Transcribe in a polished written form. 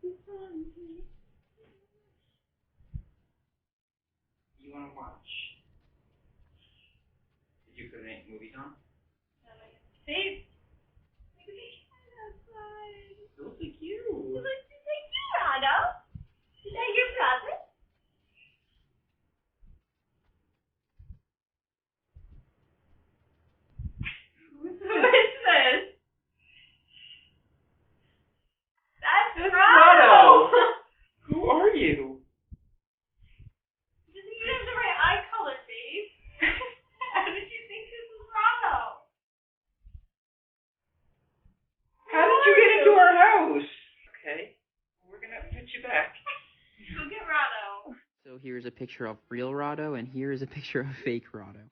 You want to watch? Did you put any movies on? Babe, look at the cat outside. Those are cute. Look, thank you, Rado. Is that your present? Who is this? That's Rado. Who are you? You didn't have the right eye color, babe. How did you think this was Rado? How did you get into our house? Okay, we're gonna put you back. Go get Rado. So here's a picture of real Rado, and here is a picture of fake Rado.